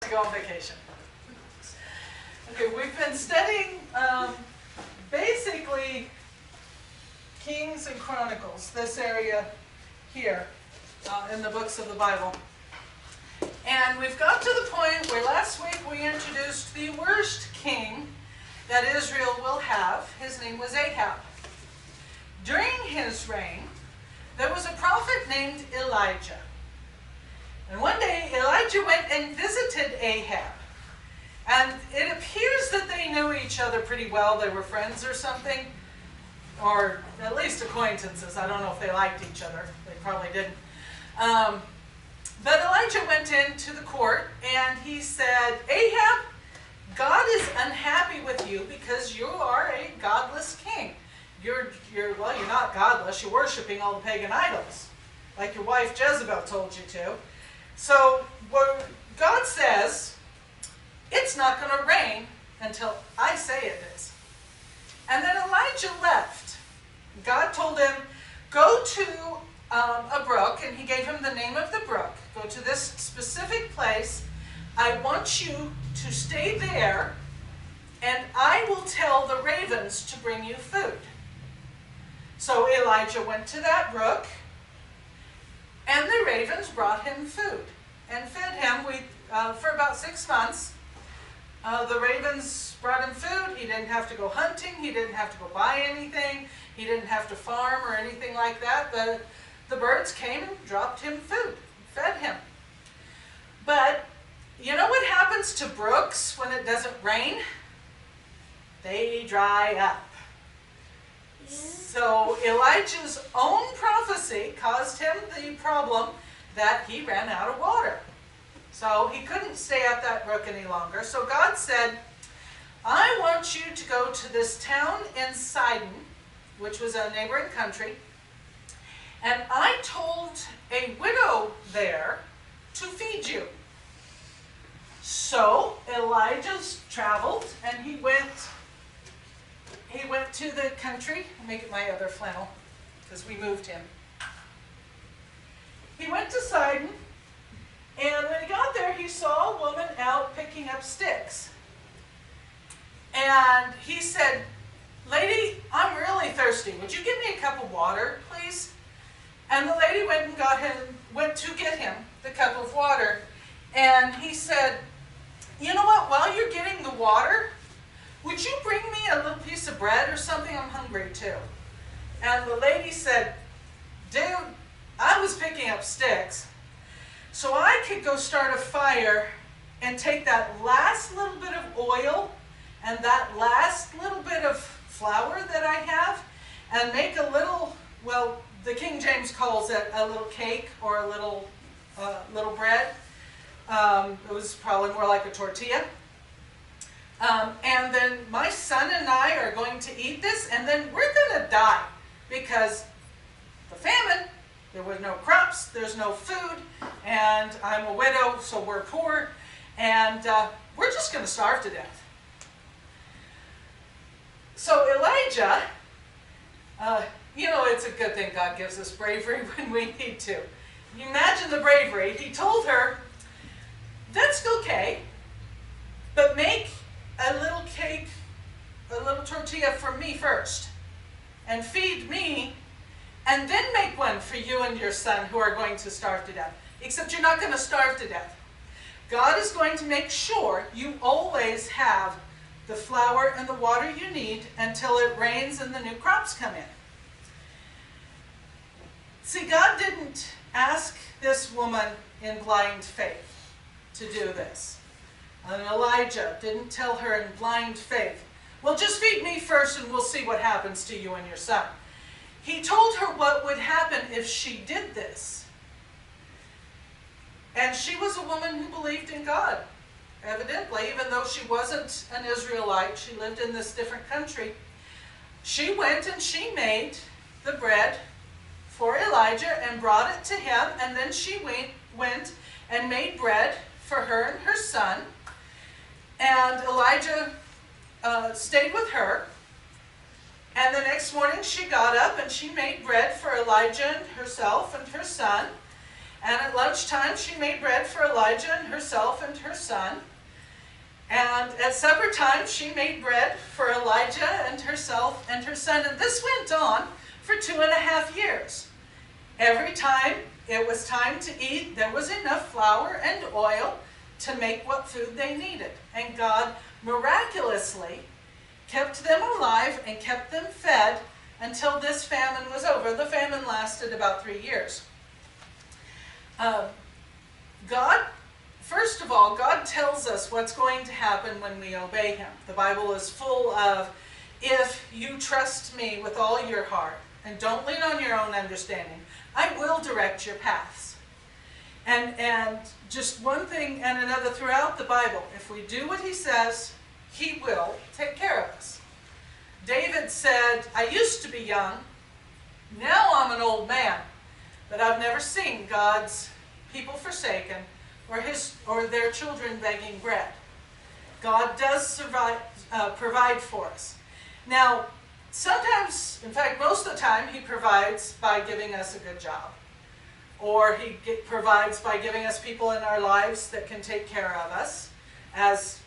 to go on vacation. Okay, we've been studying basically Kings and Chronicles, this area here in the books of the Bible. And we've got to the point where last week we introduced the worst king that Israel will have. His name was Ahab. During his reign, there was a prophet named Elijah. And one day Elijah went and visited Ahab. And it appears that they knew each other pretty well. They were friends or something, or at least acquaintances. I don't know if they liked each other. They probably didn't. But Elijah went into the court and he said, Ahab, God is unhappy with you because you are a godless king. You're not godless. You're worshiping all the pagan idols, like your wife Jezebel told you to. So what God says, it's not going to rain until I say it is. And then Elijah left. God told him, go to a brook, and he gave him the name of the brook. Go to this specific place. I want you to stay there, and I will tell the ravens to bring you food. So Elijah went to that brook, and the ravens brought him food and fed him for about 6 months. The ravens brought him food. He didn't have to go hunting. He didn't have to go buy anything. He didn't have to farm or anything like that. The birds came and dropped him food, fed him. But you know what happens to brooks when it doesn't rain? They dry up. So Elijah's own prophecy caused him the problem that he ran out of water. So he couldn't stay at that brook any longer. So God said, I want you to go to this town in Sidon, which was a neighboring country, and I told a widow there to feed you. So Elijah traveled and he went to the country. I'll make it my other flannel because we moved him. He went to Sidon, and when he got there, he saw a woman out picking up sticks. And he said, lady, I'm really thirsty. Would you give me a cup of water, please? And the lady went to get him the cup of water. And he said, you know what, while you're getting the water, would you bring me a little piece of bread or something? I'm hungry too. And the lady said, dude, I was picking up sticks, so I could go start a fire and take that last little bit of oil and that last little bit of flour that I have and make a little, well, the King James calls it a little cake or a little bread. It was probably more like a tortilla. And then my son and I are going to eat this, and then we're going to die because the famine, there were no crops, there's no food, and I'm a widow, so we're poor, and we're just going to starve to death. So Elijah, it's a good thing God gives us bravery when we need to. You imagine the bravery. He told her, that's okay, but make a little cake, a little tortilla for me first, and feed me, and then make one for you and your son who are going to starve to death. Except you're not going to starve to death. God is going to make sure you always have the flour and the water you need until it rains and the new crops come in. See, God didn't ask this woman in blind faith to do this. And Elijah didn't tell her in blind faith, well, just feed me first and we'll see what happens to you and your son. He told her what would happen if she did this. And she was a woman who believed in God, evidently, even though she wasn't an Israelite. She lived in this different country. She went and she made the bread for Elijah and brought it to him, and then she went and made bread for her and her son. And Elijah stayed with her. And the next morning she got up and she made bread for Elijah and herself and her son. And at lunchtime, she made bread for Elijah and herself and her son. And at supper time, she made bread for Elijah and herself and her son. And this went on for 2.5 years. Every time it was time to eat, there was enough flour and oil to make what food they needed. And God miraculously kept them alive and kept them fed until this famine was over. The famine lasted about 3 years. First of all, God tells us what's going to happen when we obey Him. The Bible is full of, if you trust me with all your heart and don't lean on your own understanding, I will direct your paths. And just one thing and another throughout the Bible, if we do what He says, He will take care of us. David said, I used to be young, now I'm an old man, but I've never seen God's people forsaken or their children begging bread. God does provide for us. Now, sometimes, in fact, most of the time, He provides by giving us a good job. Or He provides by giving us people in our lives that can take care of us. As,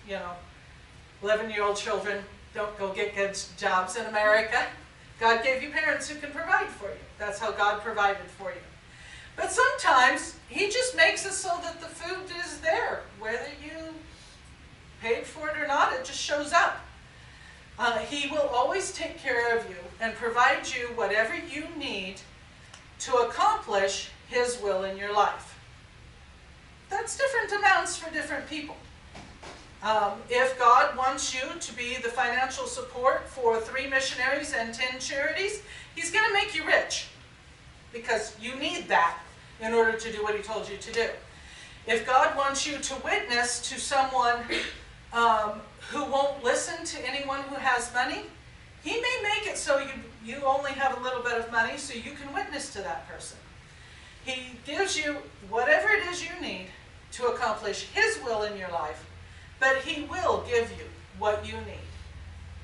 11-year-old children don't go get good jobs in America. God gave you parents who can provide for you. That's how God provided for you. But sometimes He just makes it so that the food is there. Whether you paid for it or not, it just shows up. He will always take care of you and provide you whatever you need to accomplish His will in your life. That's different amounts for different people. If God wants you to be the financial support for 3 missionaries and 10 charities, He's going to make you rich because you need that in order to do what He told you to do. If God wants you to witness to someone who won't listen to anyone who has money, He may make it so you only have a little bit of money so you can witness to that person. He gives you whatever it is you need to accomplish His will in your life, but He will give you what you need.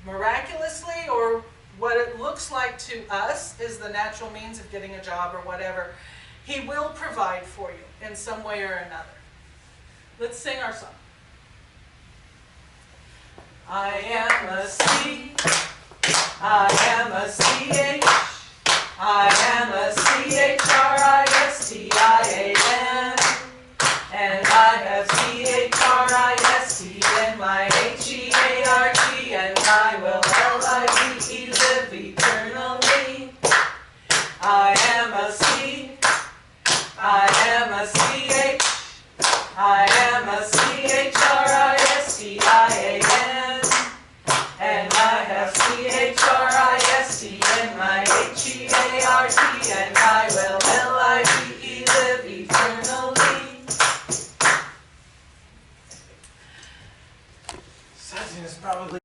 Miraculously, or what it looks like to us is the natural means of getting a job or whatever, He will provide for you in some way or another. Let's sing our song. I am a C, I am a C-H, I am a C-H-R-I-S-T-I-A-N, and I have C-H-R-I-S-T in my H-E-A-R-T, and I will L-I-V-E live eternally. I am a C, I am a C-H, I am a C-H-R-I-S-T-I-A-N, and I have C-H-R-I-S-T in my H-E-A-R-T, and I will L-I-V-E live eternally. Sizing is probably